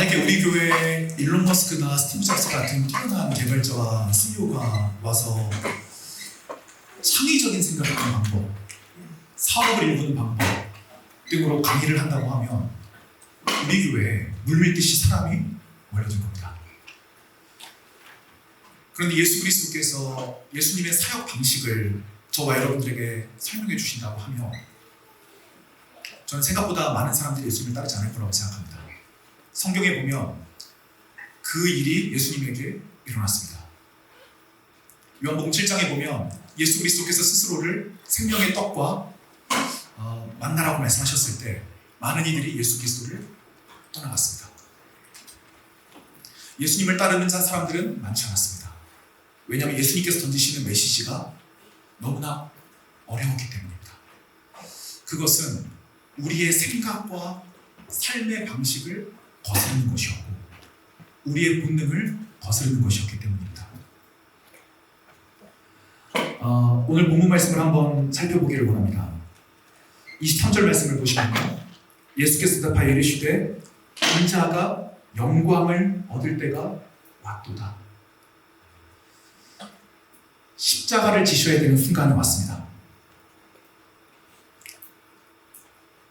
만약에 우리 교회에 일론 머스크나 스티브 잡스 같은 뛰어난 개발자와 CEO가 와서 창의적인 생각을 하는 방법, 사업을 일구는 방법 등으로 강의를 한다고 하면 우리 교회에 물밀듯이 사람이 몰려들 겁니다. 그런데 예수 그리스도께서 예수님의 사역 방식을 저와 여러분들에게 설명해 주신다고 하면 저는 생각보다 많은 사람들이 예수님을 따르지 않을 거라고 생각합니다. 성경에 보면 그 일이 예수님에게 일어났습니다. 요한복음 7장에 보면 예수 그리스도께서 스스로를 생명의 떡과 만나라고 말씀하셨을 때 많은 이들이 예수 그리스도를 떠나갔습니다. 예수님을 따르는 사람들은 많지 않았습니다. 왜냐하면 예수님께서 던지시는 메시지가 너무나 어려웠기 때문입니다. 그것은 우리의 생각과 삶의 방식을 거스르는 것이었고 우리의 본능을 거스르는 것이었기 때문입니다. 오늘 본문 말씀을 한번 살펴보기를 원합니다. 23절 말씀을 보시면 예수께서 대답하여 이르시되 인자가 영광을 얻을 때가 왔도다. 십자가를 지셔야 되는 순간이 왔습니다.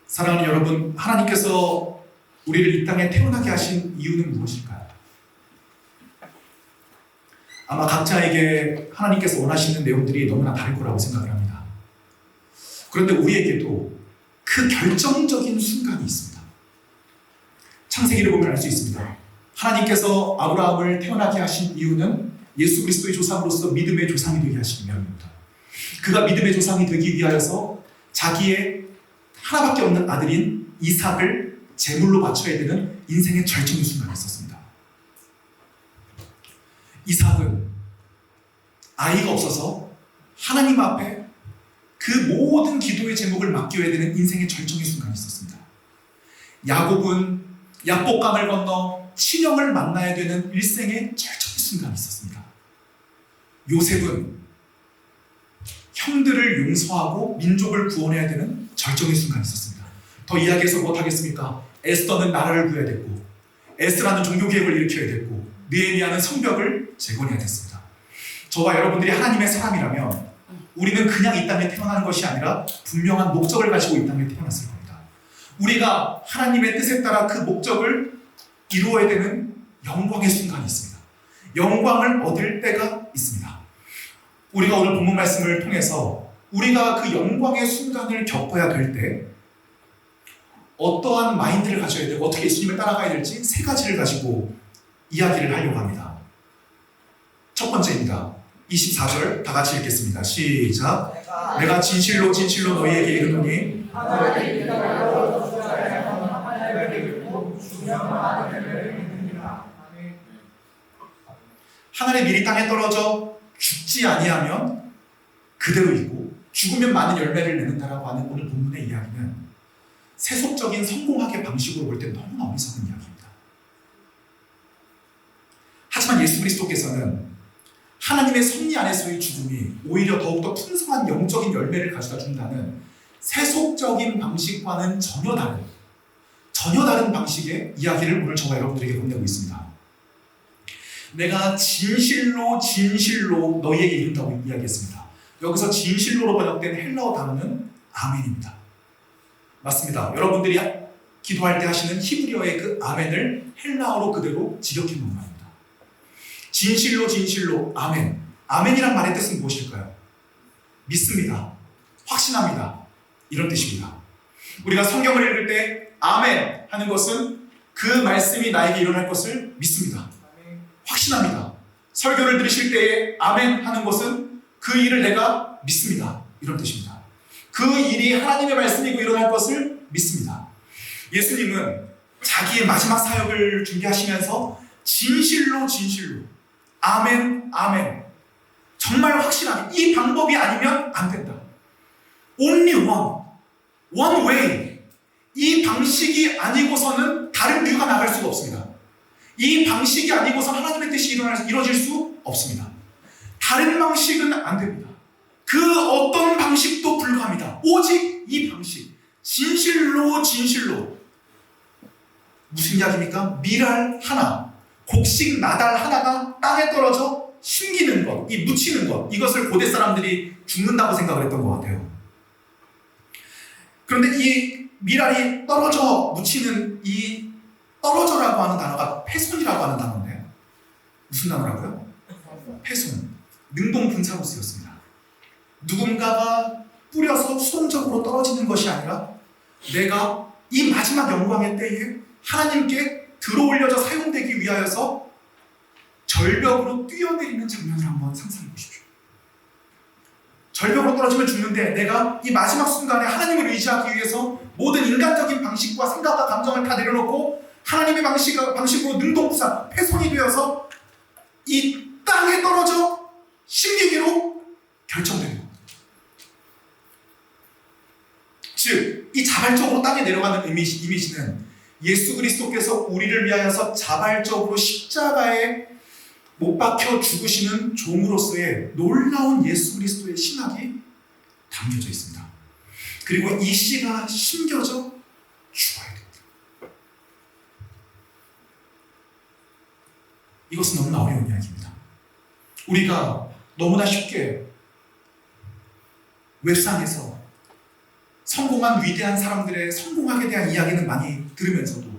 사랑하는 여러분, 하나님께서 우리를 이 땅에 태어나게 하신 이유는 무엇일까요? 아마 각자에게 하나님께서 원하시는 내용들이 너무나 다를 거라고 생각을 합니다. 그런데 우리에게도 그 결정적인 순간이 있습니다. 창세기를 보면 알 수 있습니다. 하나님께서 아브라함을 태어나게 하신 이유는 예수 그리스도의 조상으로서 믿음의 조상이 되게 하시기 위함입니다. 그가 믿음의 조상이 되기 위하여서 자기의 하나밖에 없는 아들인 이삭을 제물로 바쳐야 되는 인생의 절정의 순간이 있었습니다. 이삭은 아이가 없어서 하나님 앞에 그 모든 기도의 제목을 맡겨야 되는 인생의 절정의 순간이 있었습니다. 야곱은 야복강을 건너 친형을 만나야 되는 일생의 절정의 순간이 있었습니다. 요셉은 형들을 용서하고 민족을 구원해야 되는 절정의 순간이 있었습니다. 더 이야기해서 못하겠습니까? 에스더는 나라를 구해야 됐고 에스라는 종교개혁을 일으켜야 됐고 느헤미야는 성벽을 재건해야 됐습니다. 저와 여러분들이 하나님의 사람이라면 우리는 그냥 이 땅에 태어나는 것이 아니라 분명한 목적을 가지고 이 땅에 태어났을 겁니다. 우리가 하나님의 뜻에 따라 그 목적을 이루어야 되는 영광의 순간이 있습니다. 영광을 얻을 때가 있습니다. 우리가 오늘 본문 말씀을 통해서 우리가 그 영광의 순간을 겪어야 될 때 어떠한 마인드를 가져야 되고 어떻게 예수님을 따라가야 될지 세 가지를 가지고 이야기를 하려고 합니다. 첫 번째입니다. 24절 다 같이 읽겠습니다. 시작. 내가 진실로 진실로 너희에게 이르노니 하늘의 밀이 땅에 떨어져 죽지 아니하면 그대로 있고 죽으면 많은 열매를 내는다라고 하는 오늘 본문의 이야기는 세속적인 성공학의 방식으로 볼 때 너무나 어리석은 이야기입니다. 하지만 예수 그리스도께서는 하나님의 섭리 안에서의 죽음이 오히려 더욱더 풍성한 영적인 열매를 가져다 준다는 세속적인 방식과는 전혀 다른 방식의 이야기를 오늘 저와 여러분들에게 건네고 있습니다. 내가 진실로 진실로 너희에게 이른다고 이야기했습니다. 여기서 진실로로 번역된 헬라어 단어는 아멘입니다. 맞습니다. 여러분들이 기도할 때 하시는 히브리어의 그 아멘을 헬라어로 그대로 직역해 놓은 말입니다. 진실로 진실로 아멘. 아멘이란 말의 뜻은 무엇일까요? 믿습니다. 확신합니다. 이런 뜻입니다. 우리가 성경을 읽을 때 아멘 하는 것은 그 말씀이 나에게 일어날 것을 믿습니다. 확신합니다. 설교를 들으실 때에 아멘 하는 것은 그 일을 내가 믿습니다. 이런 뜻입니다. 그 일이 하나님의 말씀이고 일어날 것을 믿습니다. 예수님은 자기의 마지막 사역을 준비하시면서 진실로 진실로 아멘 아멘 정말 확실하게 이 방법이 아니면 안 된다. Only one way. 이 방식이 아니고서는 다른 뷰가 나갈 수가 없습니다. 이 방식이 아니고서 하나님의 뜻이 이루어질 수 없습니다. 다른 방식은 안 됩니다. 그 어떤 방식도 불가합니다. 오직 이 방식, 진실로 진실로 무슨 이야기입니까? 밀알 하나, 곡식 나달 하나가 땅에 떨어져 심기는 것, 이 묻히는 것, 이것을 고대 사람들이 죽는다고 생각을 했던 것 같아요. 그런데 이 밀알이 떨어져 묻히는 이 떨어져라고 하는 단어가 패손이라고 하는 단어인데요. 무슨 단어라고요? 패손. 능동분사로 쓰였습니다. 누군가가 뿌려서 수동적으로 떨어지는 것이 아니라 내가 이 마지막 영광의 때에 하나님께 들어올려져 사용되기 위하여서 절벽으로 뛰어내리는 장면을 한번 상상해 보십시오. 절벽으로 떨어지면 죽는데 내가 이 마지막 순간에 하나님을 의지하기 위해서 모든 인간적인 방식과 생각과 감정을 다 내려놓고 하나님의 방식으로 능동부사, 패손이 되어서 이 땅에 떨어져 심기기로 결정되는 겁니다. 즉, 이 자발적으로 땅에 내려가는 이미지는 예수 그리스도께서 우리를 위하여서 자발적으로 십자가에 못 박혀 죽으시는 종으로서의 놀라운 예수 그리스도의 신학이 담겨져 있습니다. 그리고 이 씨가 심겨져 죽어야 됩니다. 이것은 너무나 어려운 이야기입니다. 우리가 너무나 쉽게 웹상에서 성공한 위대한 사람들의 성공학에 대한 이야기는 많이 들으면서도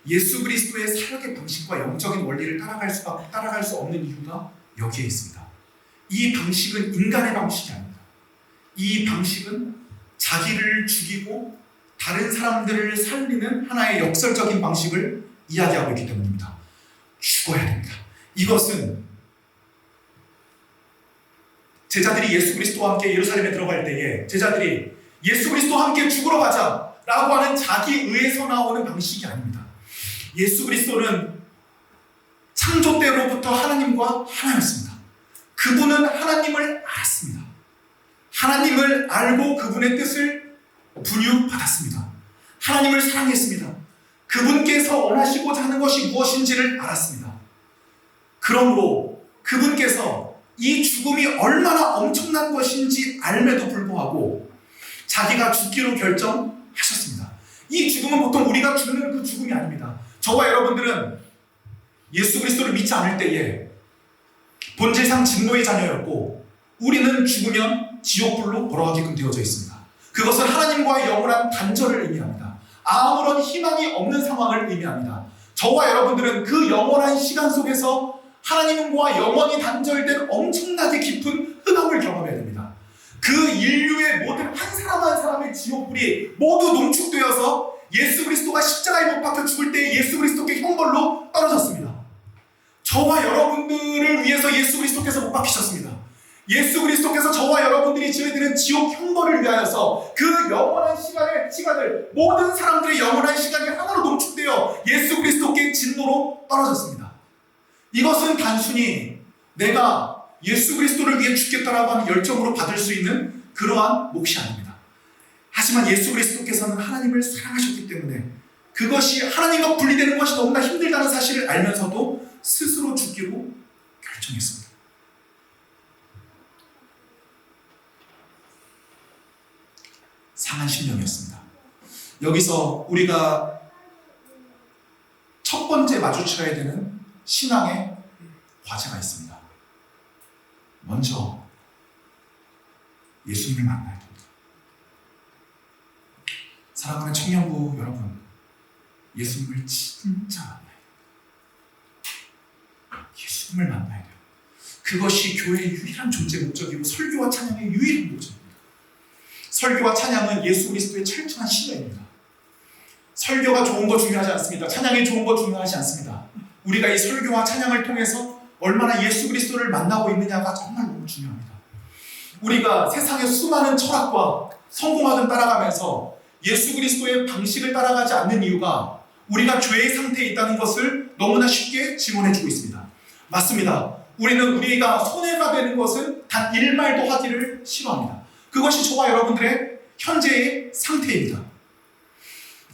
예수 그리스도의 사역의 방식과 영적인 원리를 따라갈 수 없는 이유가 여기에 있습니다. 이 방식은 인간의 방식이 아닙니다. 이 방식은 자기를 죽이고 다른 사람들을 살리는 하나의 역설적인 방식을 이야기하고 있기 때문입니다. 죽어야 됩니다. 이것은 제자들이 예수 그리스도와 함께 예루살렘에 들어갈 때에 제자들이 예수 그리스도와 함께 죽으러 가자 라고 하는 자기의에서 나오는 방식이 아닙니다. 예수 그리스도는 창조 때로부터 하나님과 하나였습니다. 그분은 하나님을 알았습니다. 하나님을 알고 그분의 뜻을 분유받았습니다. 하나님을 사랑했습니다. 그분께서 원하시고자 하는 것이 무엇인지를 알았습니다. 그러므로 그분께서 이 죽음이 얼마나 엄청난 것인지 알매도 불구하고 자기가 죽기로 결정하셨습니다. 이 죽음은 보통 우리가 죽는 그 죽음이 아닙니다. 저와 여러분들은 예수 그리스도를 믿지 않을 때에 본질상 진노의 자녀였고 우리는 죽으면 지옥불로 걸어가게끔 되어져 있습니다. 그것은 하나님과의 영원한 단절을 의미합니다. 아무런 희망이 없는 상황을 의미합니다. 저와 여러분들은 그 영원한 시간 속에서 하나님과 영원히 단절된 엄청나게 깊은 흑암을 경험해야 됩니다. 그 인류의 모든 한 사람 한 사람의 지옥불이 모두 농축되어서 예수 그리스도가 십자가에 못 박혀 죽을 때 예수 그리스도께 형벌로 떨어졌습니다. 저와 여러분들을 위해서 예수 그리스도께서 못 박히셨습니다. 예수 그리스도께서 저와 여러분들이 지어야 되는 지옥 형벌을 위하여서 그 영원한 시간을 모든 사람들의 영원한 시간이 하나로 농축되어 예수 그리스도께 진노로 떨어졌습니다. 이것은 단순히 내가 예수 그리스도를 위해 죽겠다라고 하는 열정으로 받을 수 있는 그러한 몫이 아닙니다. 하지만 예수 그리스도께서는 하나님을 사랑하셨기 때문에 그것이 하나님과 분리되는 것이 너무나 힘들다는 사실을 알면서도 스스로 죽기로 결정했습니다. 상한 심령이었습니다. 여기서 우리가 첫 번째 마주쳐야 되는 신앙의 과제가 있습니다. 먼저 예수님을 만나야 됩니다. 사랑하는 청년부 여러분, 예수님을 진짜 만나야 돼요. 예수님을 만나야 돼요. 그것이 교회의 유일한 존재 목적이고 설교와 찬양의 유일한 목적입니다. 설교와 찬양은 예수 그리스도의 철저한 신뢰입니다. 설교가 좋은 거 중요하지 않습니다. 찬양이 좋은 거 중요하지 않습니다. 우리가 이 설교와 찬양을 통해서 얼마나 예수 그리스도를 만나고 있느냐가 정말 너무 중요합니다. 우리가 세상의 수많은 철학과 성공학을 따라가면서 예수 그리스도의 방식을 따라가지 않는 이유가 우리가 죄의 상태에 있다는 것을 너무나 쉽게 지원해주고 있습니다. 맞습니다. 우리가 손해가 되는 것은 단 일말도 하기를 싫어합니다. 그것이 저와 여러분들의 현재의 상태입니다.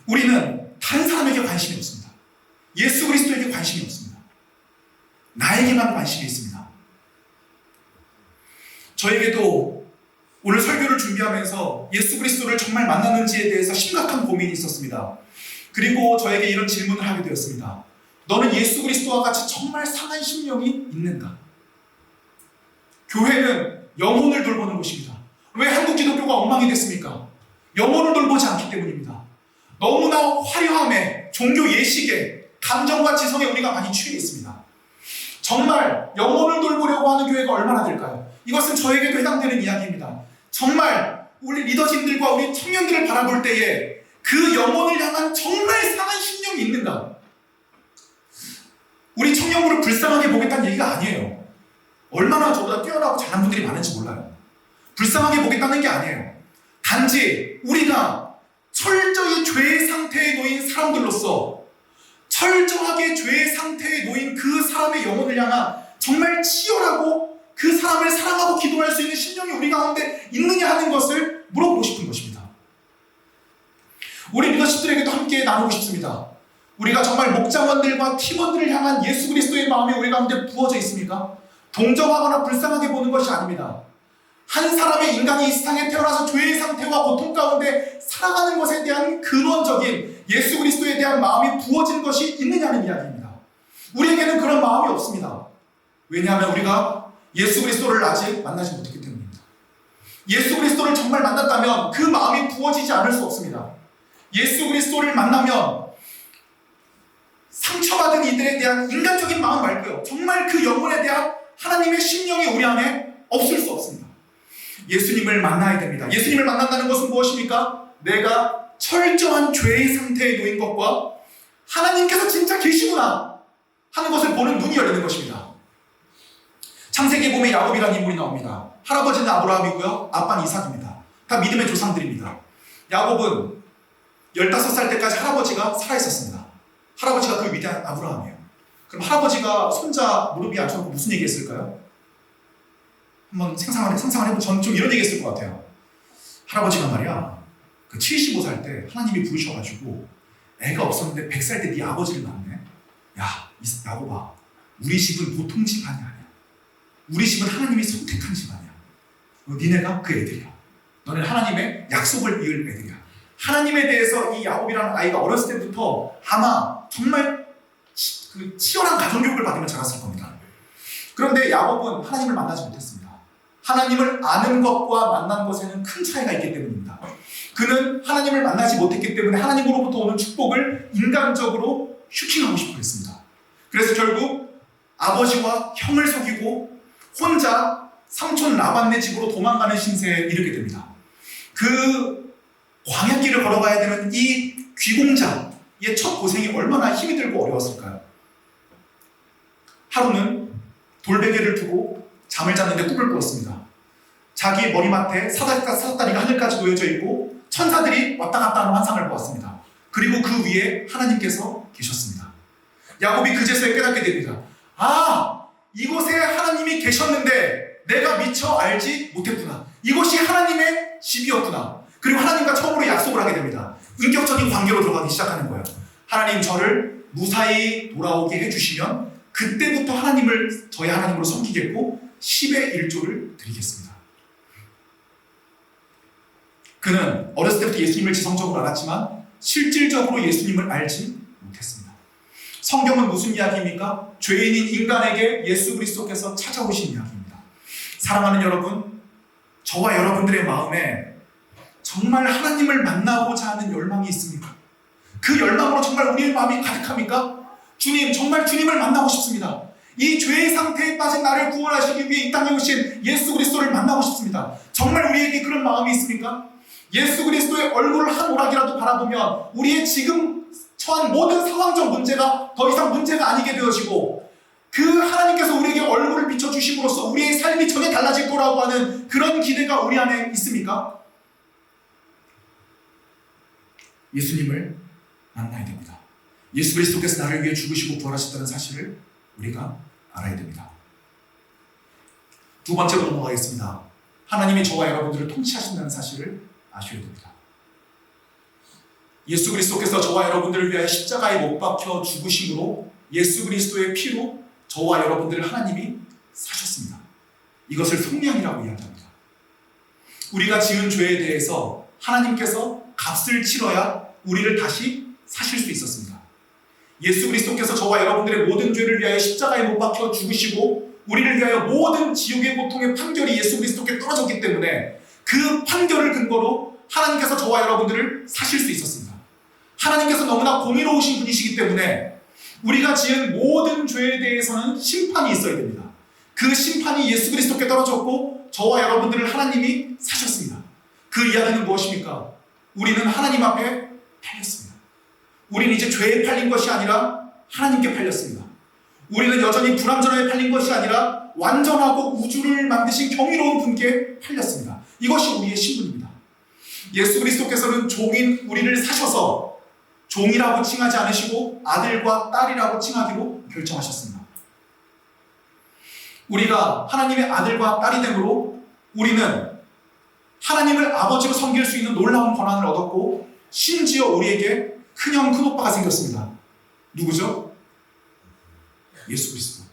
우리는 다른 사람에게 관심이 없습니다. 예수 그리스도에게 관심이 없습니다. 나에게만 관심이 있습니다. 저에게도 오늘 설교를 준비하면서 예수 그리스도를 정말 만났는지에 대해서 심각한 고민이 있었습니다. 그리고 저에게 이런 질문을 하게 되었습니다. 너는 예수 그리스도와 같이 정말 상한 심령이 있는가? 교회는 영혼을 돌보는 곳입니다. 왜 한국 기독교가 엉망이 됐습니까? 영혼을 돌보지 않기 때문입니다. 너무나 화려함에, 종교 예식에, 감정과 지성에 우리가 많이 취해 있습니다. 정말 영혼을 돌보려고 하는 교회가 얼마나 될까요? 이것은 저에게도 해당되는 이야기입니다. 정말 우리 리더진들과 우리 청년들을 바라볼 때에 그 영혼을 향한 정말 상한 심령이 있는가? 우리 청년부를 불쌍하게 보겠다는 얘기가 아니에요. 얼마나 저보다 뛰어나고 잘난 분들이 많은지 몰라요. 불쌍하게 보겠다는 게 아니에요. 단지 우리가 철저히 죄의 상태에 놓인 사람들로서 철저하게 죄의 상태에 놓인 그 사람의 영혼을 향한 정말 치열하고 그 사람을 사랑하고 기도할 수 있는 심령이 우리 가운데 있느냐 하는 것을 물어보고 싶은 것입니다. 우리 리더십들에게도 함께 나누고 싶습니다. 우리가 정말 목장원들과 팀원들을 향한 예수 그리스도의 마음이 우리 가운데 부어져 있습니까? 동정하거나 불쌍하게 보는 것이 아닙니다. 한 사람의 인간이 이 세상에 태어나서 죄의 상태와 고통 가운데 살아가는 것에 대한 근원적인 예수 그리스도에 대한 마음이 부어진 것이 있느냐는 이야기입니다. 우리에게는 그런 마음이 없습니다. 왜냐하면 우리가 예수 그리스도를 아직 만나지 못했기 때문입니다. 예수 그리스도를 정말 만났다면 그 마음이 부어지지 않을 수 없습니다. 예수 그리스도를 만나면 상처받은 이들에 대한 인간적인 마음 말고요, 정말 그 영혼에 대한 하나님의 심령이 우리 안에 없을 수 없습니다. 예수님을 만나야 됩니다. 예수님을 만난다는 것은 무엇입니까? 내가 철저한 죄의 상태에 놓인 것과 하나님께서 진짜 계시구나 하는 것을 보는 눈이 열리는 것입니다. 창세기에 보면 야곱이라는 인물이 나옵니다. 할아버지는 아브라함이고요, 아빠는 이삭입니다. 다 믿음의 조상들입니다. 야곱은 15살 때까지 할아버지가 살아있었습니다. 할아버지가 그 위대한 아브라함이에요. 그럼 할아버지가 손자 무릎 위에 앉혀놓고 무슨 얘기 했을까요? 한번 상상을 해보면 저는 좀 이런 얘기 했을 것 같아요. 할아버지가 말이야, 그 75살 때 하나님이 부르셔가지고 애가 없었는데 100살 때 네 아버지를 낳네. 야, 야곱아, 우리 집은 보통 집안이 아니야. 우리 집은 하나님이 선택한 집안이야. 니네가 그 애들이야. 너는 하나님의 약속을 이을 애들이야. 하나님에 대해서 이 야곱이라는 아이가 어렸을 때부터 아마 정말 그 치열한 가정교육을 받으며 자랐을 겁니다. 그런데 야곱은 하나님을 만나지 못했습니다. 하나님을 아는 것과 만난 것에는 큰 차이가 있기 때문입니다. 그는 하나님을 만나지 못했기 때문에 하나님으로부터 오는 축복을 인간적으로 슈킹하고 싶어 했습니다. 그래서 결국 아버지와 형을 속이고 혼자 삼촌 라반네 집으로 도망가는 신세에 이르게 됩니다. 그 광야길을 걸어가야 되는 이 귀공자의 첫 고생이 얼마나 힘이 들고 어려웠을까요? 하루는 돌베개를 두고 잠을 잤는데 꿈을 꾸었습니다. 자기 머리맡에 사다리가 하늘까지 놓여져 있고 천사들이 왔다 갔다 하는 환상을 보았습니다. 그리고 그 위에 하나님께서 계셨습니다. 야곱이 그제서야 깨닫게 됩니다. 아, 이곳에 하나님이 계셨는데 내가 미처 알지 못했구나. 이곳이 하나님의 집이었구나. 그리고 하나님과 처음으로 약속을 하게 됩니다. 인격적인 관계로 들어가기 시작하는 거예요. 하나님, 저를 무사히 돌아오게 해주시면 그때부터 하나님을 저희 하나님으로 섬기겠고 10의 1조를 드리겠습니다. 그는 어렸을 때부터 예수님을 지성적으로 알았지만 실질적으로 예수님을 알지 못했습니다. 성경은 무슨 이야기입니까? 죄인인 인간에게 예수 그리스도께서 찾아오신 이야기입니다. 사랑하는 여러분, 저와 여러분들의 마음에 정말 하나님을 만나고자 하는 열망이 있습니까? 그 열망으로 정말 우리의 마음이 가득합니까? 주님, 정말 주님을 만나고 싶습니다. 이 죄의 상태에 빠진 나를 구원하시기 위해 이 땅에 오신 예수 그리스도를 만나고 싶습니다. 정말 우리에게 그런 마음이 있습니까? 예수 그리스도의 얼굴을 한 오락이라도 바라보면 우리의 지금 처한 모든 상황적 문제가 더 이상 문제가 아니게 되어지고 그 하나님께서 우리에게 얼굴을 비춰주심으로써 우리의 삶이 전혀 달라질 거라고 하는 그런 기대가 우리 안에 있습니까? 예수님을 만나야 됩니다. 예수 그리스도께서 나를 위해 죽으시고 부활하셨다는 사실을 우리가 알아야 됩니다. 두 번째로 넘어가겠습니다. 하나님이 저와 여러분들을 통치하신다는 사실을 아셔야 됩니다. 예수 그리스도께서 저와 여러분들을 위하여 십자가에 못 박혀 죽으심으로 예수 그리스도의 피로 저와 여러분들을 하나님이 사셨습니다. 이것을 속량이라고 이야기합니다. 우리가 지은 죄에 대해서 하나님께서 값을 치러야 우리를 다시 사실 수 있었습니다. 예수 그리스도께서 저와 여러분들의 모든 죄를 위하여 십자가에 못 박혀 죽으시고 우리를 위하여 모든 지옥의 고통의 판결이 예수 그리스도께 떨어졌기 때문에 그 판결을 근거로 하나님께서 저와 여러분들을 사실 수 있었습니다. 하나님께서 너무나 공의로우신 분이시기 때문에 우리가 지은 모든 죄에 대해서는 심판이 있어야 됩니다. 그 심판이 예수 그리스도께 떨어졌고 저와 여러분들을 하나님이 사셨습니다. 그 이야기는 무엇입니까? 우리는 하나님 앞에 팔렸습니다. 우리는 이제 죄에 팔린 것이 아니라 하나님께 팔렸습니다. 우리는 여전히 불완전하게 팔린 것이 아니라 완전하고 우주를 만드신 경이로운 분께 팔렸습니다. 이것이 우리의 신분입니다. 예수 그리스도께서는 종인 우리를 사셔서 종이라고 칭하지 않으시고 아들과 딸이라고 칭하기로 결정하셨습니다. 우리가 하나님의 아들과 딸이 되므로 우리는 하나님을 아버지로 섬길 수 있는 놀라운 권한을 얻었고 심지어 우리에게 큰형 큰오빠가 생겼습니다. 누구죠? 예수 그리스도.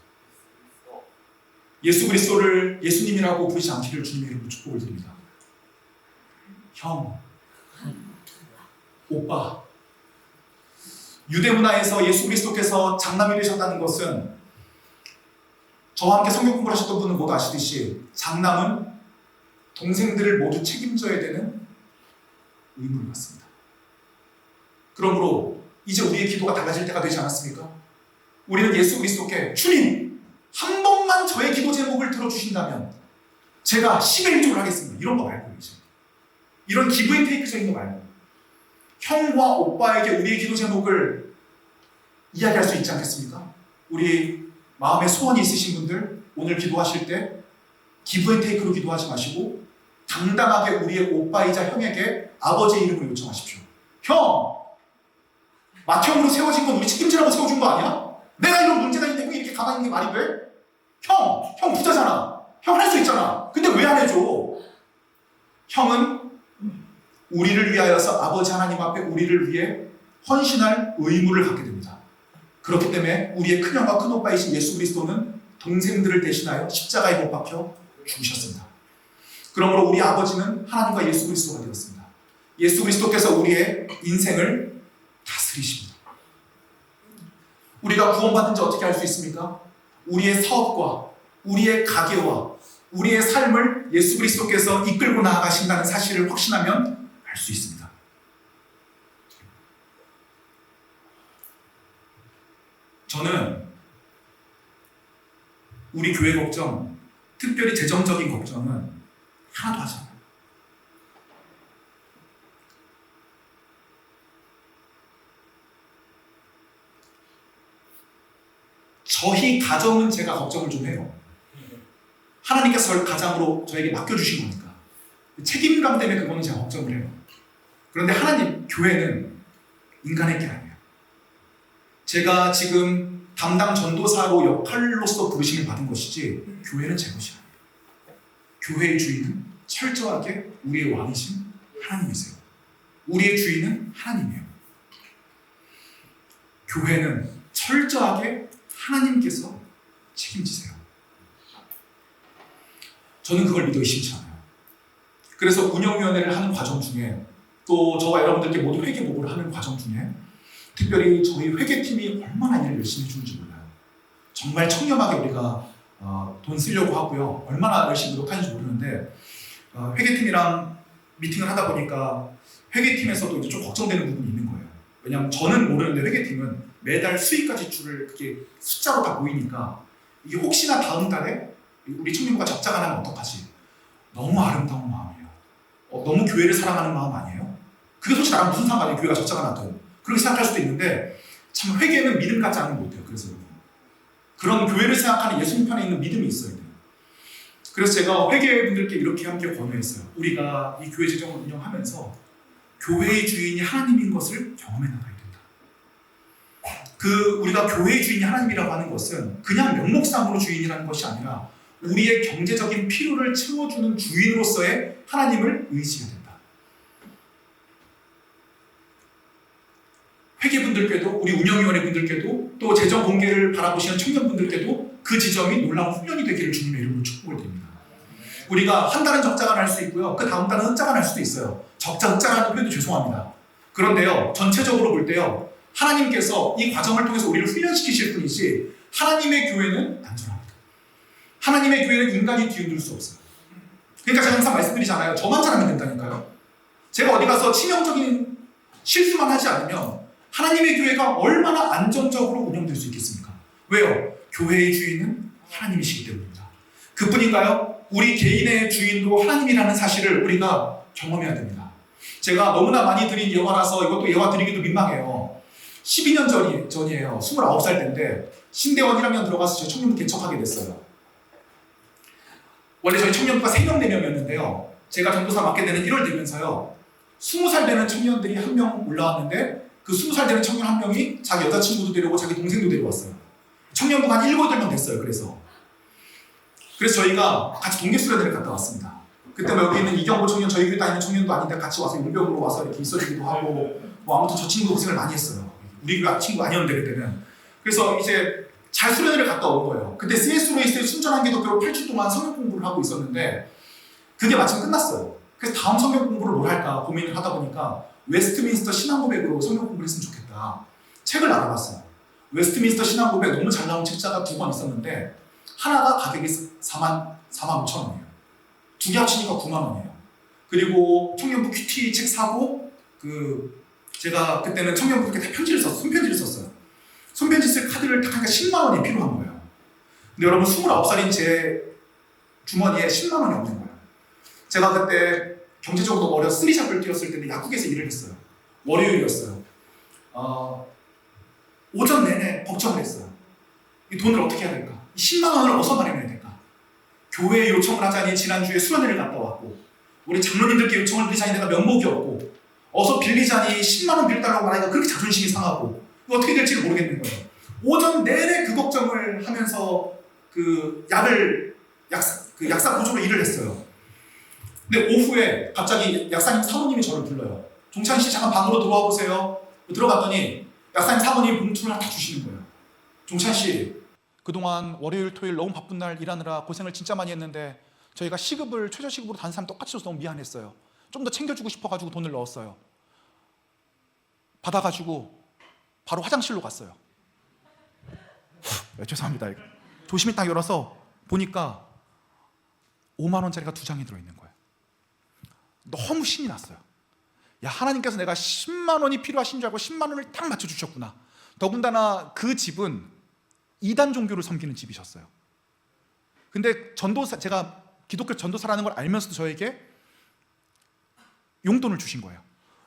예수 그리스도를 예수님이라고 부르지 않기를 주님의 이름으로 축복을 드립니다. 형, 오빠. 유대 문화에서 예수 그리스도께서 장남이 되셨다는 것은 저와 함께 성경 공부를 하셨던 분은 모두 아시듯이 장남은 동생들을 모두 책임져야 되는 의무를 받습니다. 그러므로 이제 우리의 기도가 달라질 때가 되지 않았습니까? 우리는 예수 그리스도께 주님 한 번만 저의 기도 제목을 들어주신다면 제가 10의 1조를 하겠습니다. 이런 거 말고 이제 이런 기브앤테이크적인 거 말고 형과 오빠에게 우리의 기도 제목을 이야기할 수 있지 않겠습니까? 우리 마음에 소원이 있으신 분들 오늘 기도하실 때 기브앤테이크로 기도하지 마시고 당당하게 우리의 오빠이자 형에게 아버지의 이름으로 요청하십시오. 형! 맏형으로 세워진 건 우리 책임지라고 세워준 거 아니야? 내가 이런 문제가 있는데 형이 이렇게 가만히 있는 게 말이 돼? 형 부자잖아. 형 할 수 있잖아. 근데 왜 안 해줘? 형은 우리를 위하여서 아버지 하나님 앞에 우리를 위해 헌신할 의무를 갖게 됩니다. 그렇기 때문에 우리의 큰형과 큰오빠이신 예수 그리스도는 동생들을 대신하여 십자가에 못 박혀 죽으셨습니다. 그러므로 우리 아버지는 하나님과 예수 그리스도가 되었습니다. 예수 그리스도께서 우리의 인생을 다스리십니다. 우리가 구원받은 지 어떻게 알 수 있습니까? 우리의 사업과 우리의 가게와 우리의 삶을 예수 그리스도께서 이끌고 나아가신다는 사실을 확신하면 알 수 있습니다. 저는 우리 교회 걱정, 특별히 재정적인 걱정은 하나도 하지 않아요. 저희 가정은 제가 걱정을 좀 해요. 하나님께서 저를 가장으로 저에게 맡겨주신 거니까. 책임감 때문에 그거는 제가 걱정을 해요. 그런데 하나님, 교회는 인간의 게 아니에요. 제가 지금 담당 전도사로 역할로서 부르심을 받은 것이지 교회는 제 것이 아니에요. 교회의 주인은 철저하게 우리의 왕이신 하나님이세요. 우리의 주인은 하나님이에요. 교회는 철저하게 하나님께서 책임지세요. 저는 그걸 믿어 의심치 않아요. 그래서 운영위원회를 하는 과정 중에 또 저와 여러분들께 모두 회계보고를 하는 과정 중에 특별히 저희 회계팀이 얼마나 일을 열심히 해주는지 몰라요. 정말 청렴하게 우리가 돈 쓰려고 하고요. 얼마나 열심히 노력하는지 모르는데 회계팀이랑 미팅을 하다 보니까 회계팀에서도 이제 좀 걱정되는 부분이 있는 거예요. 왜냐하면 저는 모르는데 회계팀은 매달 수익과 지출을 그게 숫자로 다 보이니까 이게 혹시나 다음 달에 우리 청년부가 적자가 나면 어떡하지? 너무 아름다운 마음이에요. 너무 교회를 사랑하는 마음 아니에요? 그게 솔직히 나랑 무슨 상관이에요? 교회가 적자가 나도. 그렇게 생각할 수도 있는데 참 회개는 믿음 같지 않은 것 같아요. 그래서 그런 교회를 생각하는 예수님 편에 있는 믿음이 있어야 돼요. 그래서 제가 회계분들께 이렇게 함께 권유했어요. 우리가 이 교회 재정을 운영하면서 교회의 주인이 하나님인 것을 경험해 나가야 된다. 우리가 교회의 주인이 하나님이라고 하는 것은 그냥 명목상으로 주인이라는 것이 아니라 우리의 경제적인 필요를 채워주는 주인으로서의 하나님을 의지해야 된다. 회계분들께도 우리 운영위원회 분들께도 또 재정 공개를 바라보시는 청년분들께도 그 지점이 놀라운 훈련이 되기를 주님의 이름으로 축복을 드립니다. 우리가 한 달은 적자가 날 수 있고요. 그 다음 달은 흑자가 날 수도 있어요. 적자, 흑자라는 표현도 죄송합니다. 그런데요, 전체적으로 볼 때요, 하나님께서 이 과정을 통해서 우리를 훈련시키실 뿐이지 하나님의 교회는 안전합니다. 하나님의 교회는 인간이 뒤흔들 수 없어요. 그러니까 제가 항상 말씀드리잖아요. 저만 잘하면 된다니까요. 제가 어디 가서 치명적인 실수만 하지 않으면 하나님의 교회가 얼마나 안정적으로 운영될 수 있겠습니까? 왜요? 교회의 주인은 하나님이시기 때문입니다. 그뿐인가요? 우리 개인의 주인도 하나님이라는 사실을 우리가 경험해야 됩니다. 제가 너무나 많이 드린 예화라서 이것도 예화 드리기도 민망해요. 12년 전이에요. 29살 때인데 신대원 1학년 들어가서 저 청년부 개척하게 됐어요. 원래 저희 청년부가 3명, 4명이었는데요. 제가 전도사 맡게 되는 1월 되면서요. 20살 되는 청년들이 한 명 올라왔는데 그 20살 되는 청년 한 명이 자기 여자친구도 데려오고 자기 동생도 데려왔어요. 청년부가 한 7, 8명 됐어요. 그래서 저희가 같이 동계수련회를 갔다 왔습니다. 그때 뭐 여기 있는 이경보 청년, 저희 교회 다니는 청년도 아닌데 같이 와서 용병으로 와서 이렇게 있어주기도 하고 뭐 아무튼 저 친구 고생을 많이 했어요. 우리 교회 친구 아니었는데 그때는. 그래서 이제 잘 수련회를 갔다 온 거예요. 그때 CS 로이스의 순전한 기독교로 8주 동안 성경 공부를 하고 있었는데 그게 마침 끝났어요. 그래서 다음 성경 공부를 뭘 할까 고민을 하다 보니까 웨스트민스터 신앙고백으로 성경 공부를 했으면 좋겠다. 책을 알아봤어요. 웨스트민스터 신앙고백 너무 잘 나온 책자가 2권 있었는데 하나가 가격이 4만 5천 원이에요. 두 개 합치니까 9만 원이에요. 그리고 청년부 큐티 책 사고 제가 그때는 청년부 이렇게 편지를 썼어요. 손편지를 썼어요. 손편지 쓸 카드를 딱 하니까 10만 원이 필요한 거예요. 근데 여러분 29살인 제 주머니에 10만 원이 없는 거예요. 제가 그때 경제적으로 너무 어려서 쓰리샵을 뛰었을 때는 약국에서 일을 했어요. 월요일이었어요. 오전 내내 걱정을 했어요. 이 돈을 어떻게 해야 될까? 10만 원을 어디서 마련해야 될까? 교회에 요청을 하자니 지난주에 수련회를 갔다 왔고 우리 장로님들께 요청을 드리자니 내가 면목이 없고 어서 빌리자니 10만 원 빌려달라고 말하니까 그렇게 자존심이 상하고 어떻게 될지를 모르겠는 거예요. 오전 내내 그 걱정을 하면서 약사 보조로 일을 했어요. 근데 오후에 갑자기 약사님 사모님이 저를 불러요. 종찬 씨 잠깐 방으로 들어와 보세요. 들어갔더니 약사님 사모님이 봉투를 하나 다 주시는 거예요. 종찬 씨 그동안 월요일 토요일 너무 바쁜 날 일하느라 고생을 진짜 많이 했는데 저희가 시급을 최저시급으로 다른 사람 똑같이 줘서 너무 미안했어요. 좀 더 챙겨주고 싶어가지고 돈을 넣었어요. 받아가지고 바로 화장실로 갔어요. 죄송합니다. 조심히 딱 열어서 보니까 5만 원짜리가 2장이 들어있는 거예요. 너무 신이 났어요. 야, 하나님께서 내가 10만 원이 필요하신 줄 알고 10만 원을 딱 맞춰주셨구나. 더군다나 그 집은 이단 종교를 섬기는 집이셨어요. 근데 제가 기독교 전도사라는 걸 알면서도 저에게 용돈을 주신 거예요.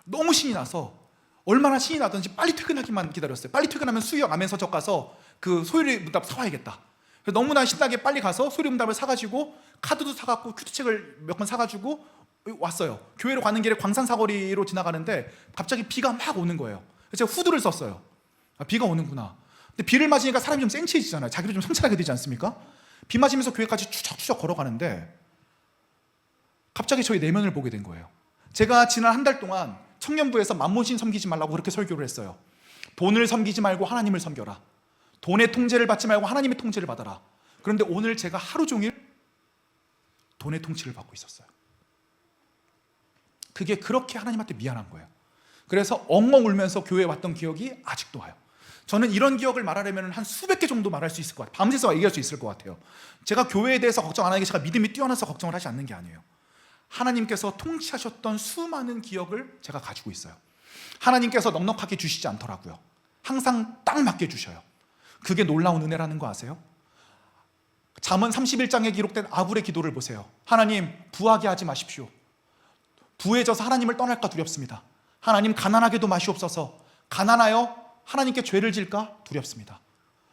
너무 신이 나서 얼마나 신이 나든지 빨리 퇴근하기만 기다렸어요. 빨리 퇴근하면 수유역 아멘서적 가서 그 소율이 문답 사와야겠다. 그래서 너무나 신나게 빨리 가서 소율이 문답을 사가지고 카드도 사갖고 큐티책을 몇 권 사가지고 왔어요. 교회로 가는 길에 광산 사거리로 지나가는데 갑자기 비가 막 오는 거예요. 그래서 제가 후드를 썼어요. 비가 오는구나. 근데 비를 맞으니까 사람이 좀 센치해지잖아요. 자기도 좀 성찰하게 되지 않습니까? 비 맞으면서 교회까지 추적추적 걸어가는데 갑자기 저희 내면을 보게 된 거예요. 제가 지난 한 달 동안 청년부에서 만몬신 섬기지 말라고 그렇게 설교를 했어요. 돈을 섬기지 말고 하나님을 섬겨라. 돈의 통제를 받지 말고 하나님의 통제를 받아라. 그런데 오늘 제가 하루 종일 돈의 통치를 받고 있었어요. 그게 그렇게 하나님한테 미안한 거예요. 그래서 엉엉 울면서 교회에 왔던 기억이 아직도 와요. 저는 이런 기억을 말하려면 한 수백 개 정도 말할 수 있을 것 같아요. 밤새서 얘기할 수 있을 것 같아요. 제가 교회에 대해서 걱정 안 하는 게 제가 믿음이 뛰어나서 걱정을 하지 않는 게 아니에요. 하나님께서 통치하셨던 수많은 기억을 제가 가지고 있어요. 하나님께서 넉넉하게 주시지 않더라고요. 항상 딱 맞게 주셔요. 그게 놀라운 은혜라는 거 아세요? 잠언 31장에 기록된 아굴의 기도를 보세요. 하나님, 부하게 하지 마십시오. 부해져서 하나님을 떠날까 두렵습니다. 하나님, 가난하게도 마시옵소서. 가난하여 하나님께 죄를 질까 두렵습니다.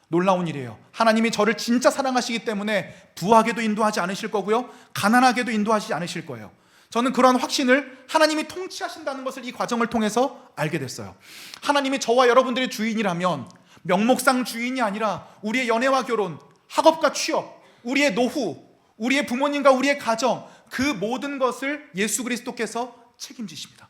놀라운 일이에요. 하나님이 저를 진짜 사랑하시기 때문에 부하게도 인도하지 않으실 거고요, 가난하게도 인도하지 않으실 거예요. 저는 그러한 확신을 하나님이 통치하신다는 것을 이 과정을 통해서 알게 됐어요. 하나님이 저와 여러분들의 주인이라면 명목상 주인이 아니라 우리의 연애와 결혼, 학업과 취업, 우리의 노후, 우리의 부모님과 우리의 가정, 그 모든 것을 예수 그리스도께서 책임지십니다.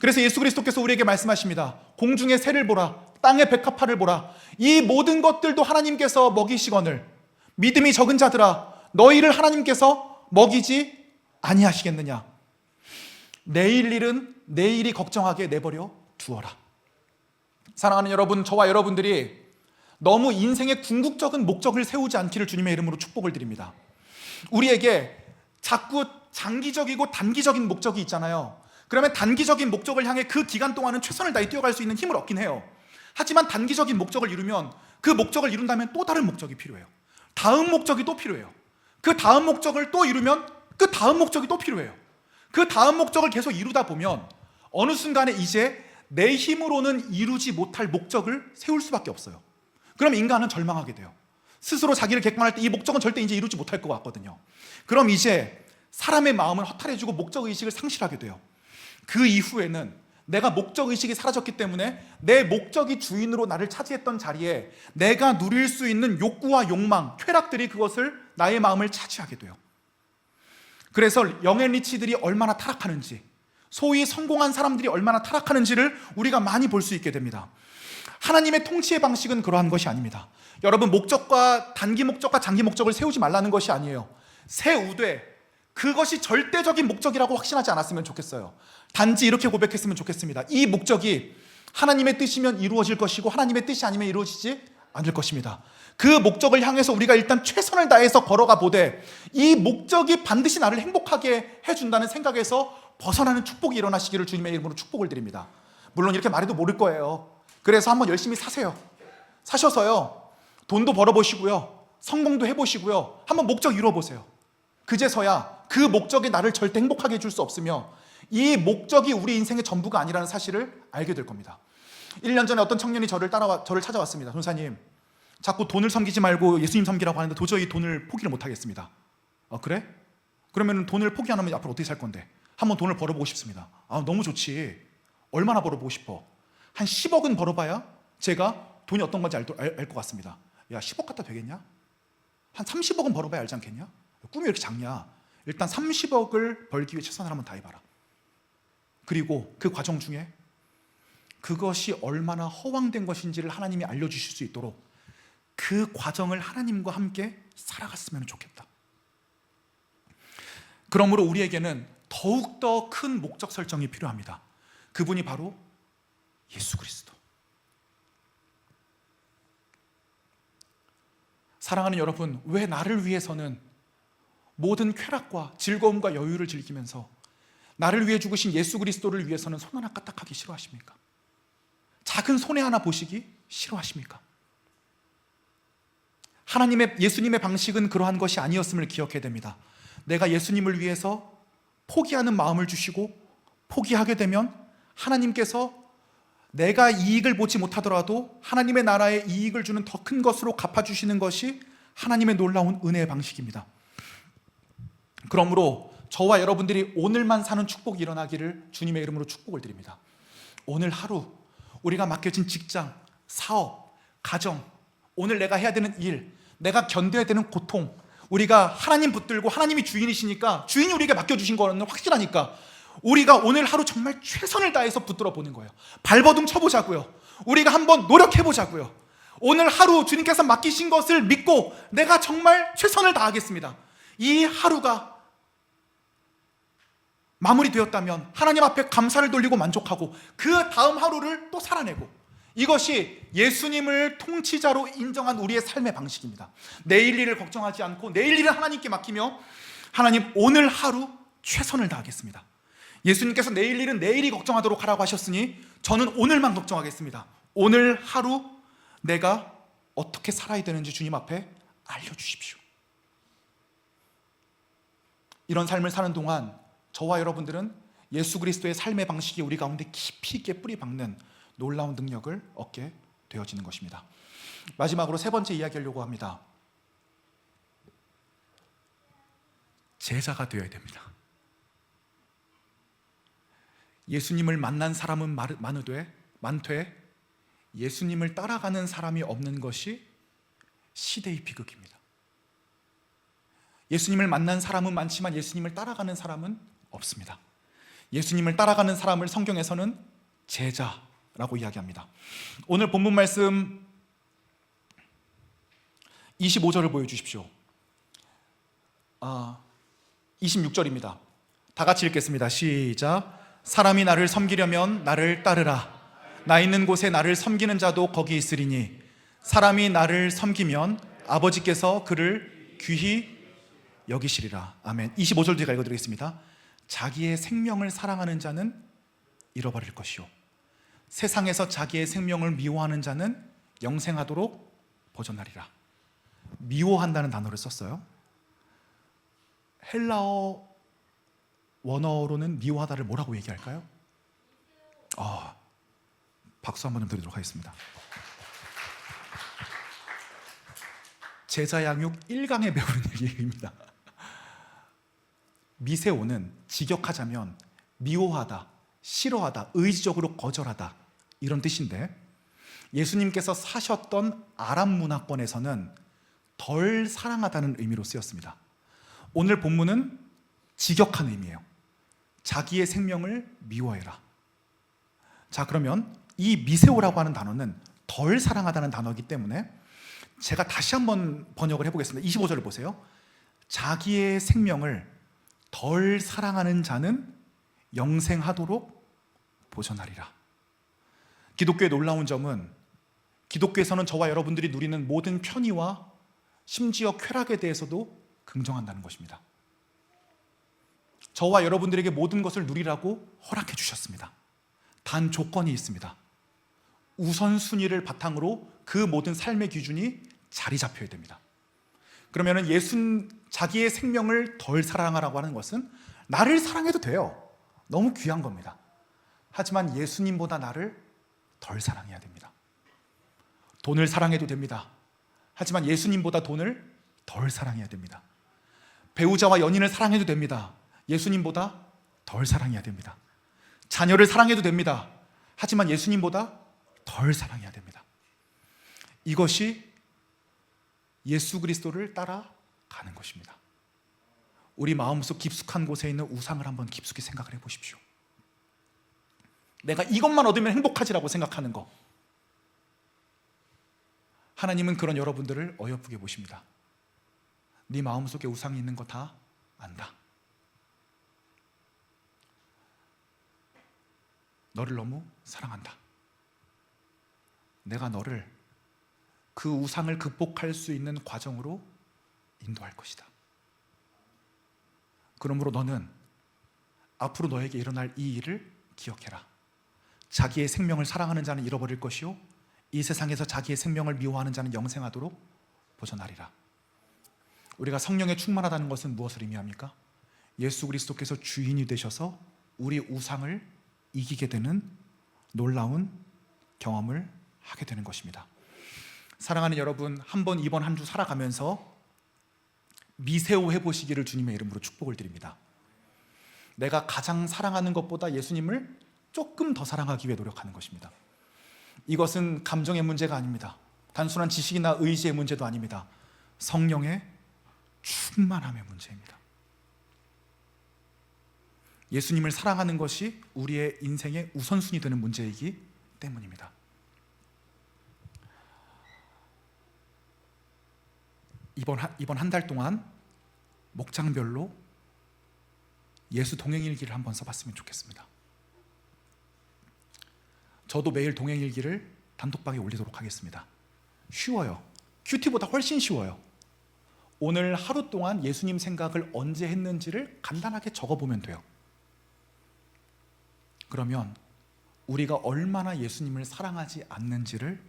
그래서 예수 그리스도께서 우리에게 말씀하십니다. 공중의 새를 보라, 땅의 백합화를 보라. 이 모든 것들도 하나님께서 먹이시거늘 믿음이 적은 자들아, 너희를 하나님께서 먹이지 사랑하는 여러분, 저와 여러분들이 너무 인생의 궁극적인 목적을 세우지 않기를 주님의 이름으로 축복을 드립니다. 우리에게 자꾸 장기적이고 단기적인 목적이 있잖아요. 그러면 단기적인 목적을 향해 그 기간 동안은 최선을 다해 뛰어갈 수 있는 힘을 얻긴 해요. 하지만 단기적인 목적을 이루면 그 목적을 이룬다면 또 다른 목적이 필요해요. 다음 목적이 또 필요해요. 그 다음 목적을 또 이루면 그 다음 목적이 또 필요해요. 그 다음 목적을 계속 이루다 보면 어느 순간에 이제 내 힘으로는 이루지 못할 목적을 세울 수밖에 없어요. 그럼 인간은 절망하게 돼요. 스스로 자기를 객관할 때 이 목적은 절대 이제 이루지 못할 것 같거든요. 그럼 이제 사람의 마음은 허탈해지고 목적의식을 상실하게 돼요. 그 이후에는 내가 목적의식이 사라졌기 때문에 내 목적이 주인으로 나를 차지했던 자리에 내가 누릴 수 있는 욕구와 욕망, 쾌락들이 그것을 나의 마음을 차지하게 돼요. 그래서 영앤 리치들이 얼마나 타락하는지, 소위 성공한 사람들이 얼마나 타락하는지를 우리가 많이 볼 수 있게 됩니다. 하나님의 통치의 방식은 그러한 것이 아닙니다. 여러분, 목적과 단기 목적과 장기 목적을 세우지 말라는 것이 아니에요. 세우되 그것이 절대적인 목적이라고 확신하지 않았으면 좋겠어요. 단지 이렇게 고백했으면 좋겠습니다. 이 목적이 하나님의 뜻이면 이루어질 것이고 하나님의 뜻이 아니면 이루어지지 않을 것입니다. 그 목적을 향해서 우리가 일단 최선을 다해서 걸어가 보되 이 목적이 반드시 나를 행복하게 해준다는 생각에서 벗어나는 축복이 일어나시기를 주님의 이름으로 축복을 드립니다. 물론 이렇게 말해도 모를 거예요. 그래서 한번 열심히 사세요. 사셔서요, 돈도 벌어보시고요, 성공도 해보시고요, 한번 목적 이루어보세요. 그제서야 그 목적이 나를 절대 행복하게 해줄 수 없으며 이 목적이 우리 인생의 전부가 아니라는 사실을 알게 될 겁니다. 1년 전에 어떤 청년이 저를 찾아왔습니다. 전사님, 자꾸 돈을 섬기지 말고 예수님 섬기라고 하는데 도저히 돈을 포기를 못하겠습니다. 그래? 그러면 돈을 포기 안 하면 앞으로 어떻게 살 건데? 한번 돈을 벌어보고 싶습니다. 너무 좋지. 얼마나 벌어보고 싶어? 한 10억은 벌어봐야 제가 돈이 어떤 건지 알 것 같습니다. 야, 10억 갖다 되겠냐? 한 30억은 벌어봐야 알지 않겠냐? 꿈이 왜 이렇게 작냐? 일단 30억을 벌기 위해 최선을 한번 다해봐라. 그리고 그 과정 중에 그것이 얼마나 허황된 것인지를 하나님이 알려주실 수 있도록 그 과정을 하나님과 함께 살아갔으면 좋겠다. 그러므로 우리에게는 더욱더 큰 목적 설정이 필요합니다. 그분이 바로 예수 그리스도. 사랑하는 여러분, 왜 나를 위해서는 모든 쾌락과 즐거움과 여유를 즐기면서 나를 위해 죽으신 예수 그리스도를 위해서는 손 하나 까딱하기 싫어하십니까? 작은 손해 하나 보시기 싫어하십니까? 예수님의 방식은 그러한 것이 아니었음을 기억해야 됩니다. 내가 예수님을 위해서 포기하는 마음을 주시고 포기하게 되면 하나님께서 내가 이익을 보지 못하더라도 하나님의 나라에 이익을 주는 더 큰 것으로 갚아주시는 것이 하나님의 놀라운 은혜의 방식입니다. 그러므로 저와 여러분들이 오늘만 사는 축복이 일어나기를 주님의 이름으로 축복을 드립니다. 오늘 하루 우리가 맡겨진 직장, 사업, 가정, 오늘 내가 해야 되는 일, 내가 견뎌야 되는 고통, 우리가 하나님 붙들고 하나님이 주인이시니까, 주인이 우리에게 맡겨주신 거는 확실하니까 우리가 오늘 하루 정말 최선을 다해서 붙들어 보는 거예요. 발버둥 쳐보자고요. 우리가 한번 노력해보자고요. 오늘 하루 주님께서 맡기신 것을 믿고 내가 정말 최선을 다하겠습니다. 이 하루가 마무리되었다면 하나님 앞에 감사를 돌리고 만족하고 그 다음 하루를 또 살아내고, 이것이 예수님을 통치자로 인정한 우리의 삶의 방식입니다. 내일 일을 걱정하지 않고 내일 일은 하나님께 맡기며, 하나님 오늘 하루 최선을 다하겠습니다. 예수님께서 내일 일은 내일이 걱정하도록 하라고 하셨으니 저는 오늘만 걱정하겠습니다. 오늘 하루 내가 어떻게 살아야 되는지 주님 앞에 알려주십시오. 이런 삶을 사는 동안 저와 여러분들은 예수 그리스도의 삶의 방식이 우리 가운데 깊이 있게 뿌리 박는 놀라운 능력을 얻게 되어지는 것입니다. 마지막으로 세 번째 이야기하려고 합니다. 제자가 되어야 됩니다. 예수님을 만난 사람은 많되 예수님을 따라가는 사람이 없는 것이 시대의 비극입니다. 예수님을 만난 사람은 많지만 예수님을 따라가는 사람은 없습니다. 예수님을 따라가는 사람을 성경에서는 제자라고 이야기합니다. 오늘 본문 말씀 25절을 보여주십시오. 26절입니다. 다 같이 읽겠습니다. 시작. 사람이 나를 섬기려면 나를 따르라. 나 있는 곳에 나를 섬기는 자도 거기 있으리니 사람이 나를 섬기면 아버지께서 그를 귀히 여기시리라. 아멘. 25절 제가 읽어드리겠습니다. 자기의 생명을 사랑하는 자는 잃어버릴 것이요 세상에서 자기의 생명을 미워하는 자는 영생하도록 보존하리라. 미워한다는 단어를 썼어요. 헬라어 원어로는 미워하다를 뭐라고 얘기할까요? 박수 한번 좀 드리도록 하겠습니다. 제자 양육 1강에 배우는 얘기입니다. 미세오는 직역하자면 미워하다, 싫어하다, 의지적으로 거절하다 이런 뜻인데, 예수님께서 사셨던 아람 문화권에서는 덜 사랑하다는 의미로 쓰였습니다. 오늘 본문은 직역한 의미예요. 자기의 생명을 미워해라. 자, 그러면 이 미세오라고 하는 단어는 덜 사랑하다는 단어이기 때문에 제가 다시 한번 번역을 해보겠습니다. 25절을 보세요. 자기의 생명을 덜 사랑하는 자는 영생하도록 보존하리라. 기독교의 놀라운 점은 기독교에서는 저와 여러분들이 누리는 모든 편의와 심지어 쾌락에 대해서도 긍정한다는 것입니다. 저와 여러분들에게 모든 것을 누리라고 허락해 주셨습니다. 단 조건이 있습니다. 우선순위를 바탕으로 그 모든 삶의 기준이 자리 잡혀야 됩니다. 그러면 자기의 생명을 덜 사랑하라고 하는 것은 나를 사랑해도 돼요. 너무 귀한 겁니다. 하지만 예수님보다 나를 덜 사랑해야 됩니다. 돈을 사랑해도 됩니다. 하지만 예수님보다 돈을 덜 사랑해야 됩니다. 배우자와 연인을 사랑해도 됩니다. 예수님보다 덜 사랑해야 됩니다. 자녀를 사랑해도 됩니다. 하지만 예수님보다 덜 사랑해야 됩니다. 이것이 예수 그리스도를 따라가는 것입니다. 우리 마음속 깊숙한 곳에 있는 우상을 한번 깊숙이 생각을 해보십시오. 내가 이것만 얻으면 행복하지라고 생각하는 거, 하나님은 그런 여러분들을 어여쁘게 보십니다. 네 마음속에 우상이 있는 거 다 안다. 너를 너무 사랑한다. 내가 너를 그 우상을 극복할 수 있는 과정으로 인도할 것이다. 그러므로 너는 앞으로 너에게 일어날 이 일을 기억해라. 자기의 생명을 사랑하는 자는 잃어버릴 것이요 이 세상에서 자기의 생명을 미워하는 자는 영생하도록 보존하리라. 우리가 성령에 충만하다는 것은 무엇을 의미합니까? 예수 그리스도께서 주인이 되셔서 우리 우상을 이기게 되는 놀라운 경험을 하게 되는 것입니다. 사랑하는 여러분, 이번 한 주 살아가면서 미세오 해보시기를 주님의 이름으로 축복을 드립니다. 내가 가장 사랑하는 것보다 예수님을 조금 더 사랑하기 위해 노력하는 것입니다. 이것은 감정의 문제가 아닙니다. 단순한 지식이나 의지의 문제도 아닙니다. 성령의 충만함의 문제입니다. 예수님을 사랑하는 것이 우리의 인생의 우선순위 되는 문제이기 때문입니다. 이번 한 달 동안 목장별로 예수 동행일기를 한번 써봤으면 좋겠습니다. 저도 매일 동행일기를 단톡방에 올리도록 하겠습니다. 쉬워요. 큐티보다 훨씬 쉬워요. 오늘 하루 동안 예수님 생각을 언제 했는지를 간단하게 적어보면 돼요. 그러면 우리가 얼마나 예수님을 사랑하지 않는지를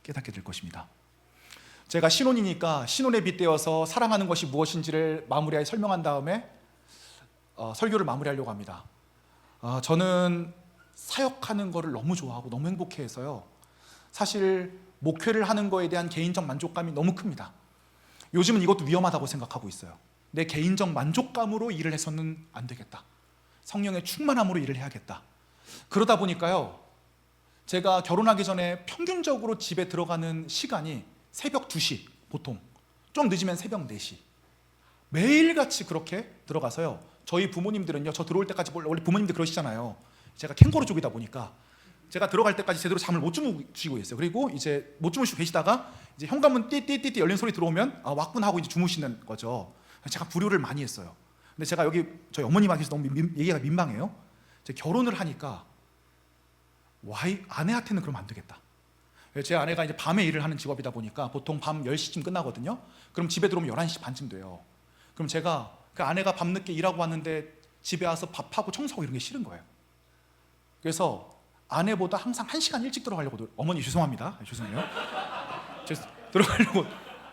깨닫게 될 것입니다. 제가 신혼이니까 신혼에 빗대어서 사랑하는 것이 무엇인지를 마무리하게 설명한 다음에 설교를 마무리하려고 합니다. 저는 사역하는 거를 너무 좋아하고 너무 행복해해서요, 사실 목회를 하는 거에 대한 개인적 만족감이 너무 큽니다. 요즘은 이것도 위험하다고 생각하고 있어요. 내 개인적 만족감으로 일을 해서는 안 되겠다. 성령의 충만함으로 일을 해야겠다. 그러다 보니까요, 제가 결혼하기 전에 평균적으로 집에 들어가는 시간이 새벽 2시, 보통 좀 늦으면 새벽 4시, 매일같이 그렇게 들어가서요, 저희 부모님들은요, 저 들어올 때까지, 원래 부모님들 그러시잖아요. 제가 캥거루족이다 보니까 제가 들어갈 때까지 제대로 잠을 못 주무시고 있어요. 그리고 이제 못 주무시고 계시다가 이제 현관문 띠띠띠띠 열린 소리 들어오면 왔구나 하고 이제 주무시는 거죠. 제가 불효를 많이 했어요. 근데 제가 여기 저희 어머님한테서 너무 얘기가 민망해요. 제가 결혼을 하니까 아내한테는 그러면 안 되겠다. 제 아내가 이제 밤에 일을 하는 직업이다 보니까 보통 밤 10시쯤 끝나거든요. 그럼 집에 들어오면 11시 반쯤 돼요. 그럼 제가 그 아내가 밤늦게 일하고 왔는데 집에 와서 밥하고 청소하고 이런 게 싫은 거예요. 그래서 아내보다 항상 1시간 일찍 들어가려고 어머니 죄송합니다. 죄송해요.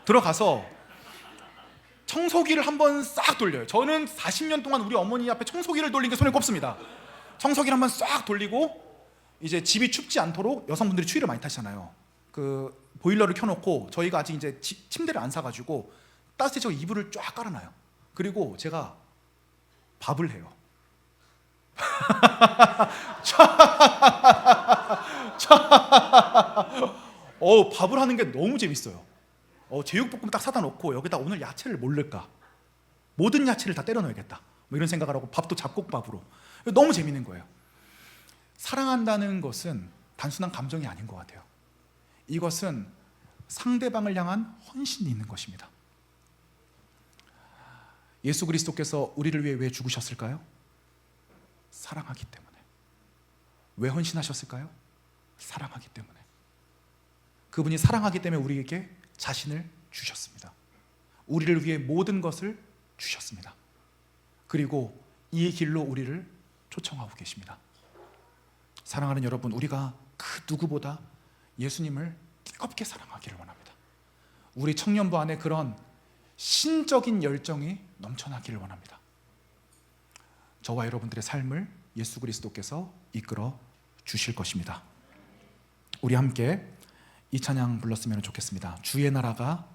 들어가서 청소기를 한번 싹 돌려요. 저는 40년 동안 우리 어머니 앞에 청소기를 돌린 게 손에 꼽습니다. 청소기를 한번 싹 돌리고 이제 집이 춥지 않도록 여성분들이 추위를 많이 타시잖아요. 그 보일러를 켜놓고 저희가 아직 이제 침대를 안 사가지고 따뜻해서 이불을 쫙 깔아놔요. 그리고 제가 밥을 해요. 밥을 하는 게 너무 재밌어요. 제육볶음 딱 사다 놓고 여기다 오늘 야채를 뭘 넣을까? 모든 야채를 다 때려 넣어야겠다. 뭐 이런 생각을 하고 밥도 잡곡밥으로. 너무 재밌는 거예요. 사랑한다는 것은 단순한 감정이 아닌 것 같아요. 이것은 상대방을 향한 헌신이 있는 것입니다. 예수 그리스도께서 우리를 위해 왜 죽으셨을까요? 사랑하기 때문에. 왜 헌신하셨을까요? 사랑하기 때문에. 그분이 사랑하기 때문에 우리에게 자신을 주셨습니다. 우리를 위해 모든 것을 주셨습니다. 그리고 이 길로 우리를 초청하고 계십니다. 사랑하는 여러분, 우리가 그 누구보다 예수님을 뜨겁게 사랑하기를 원합니다. 우리 청년부 안에 그런 신적인 열정이 넘쳐나기를 원합니다. 저와 여러분들의 삶을 예수 그리스도께서 이끌어 주실 것입니다. 우리 함께 이 찬양 불렀으면 좋겠습니다. 주의 나라가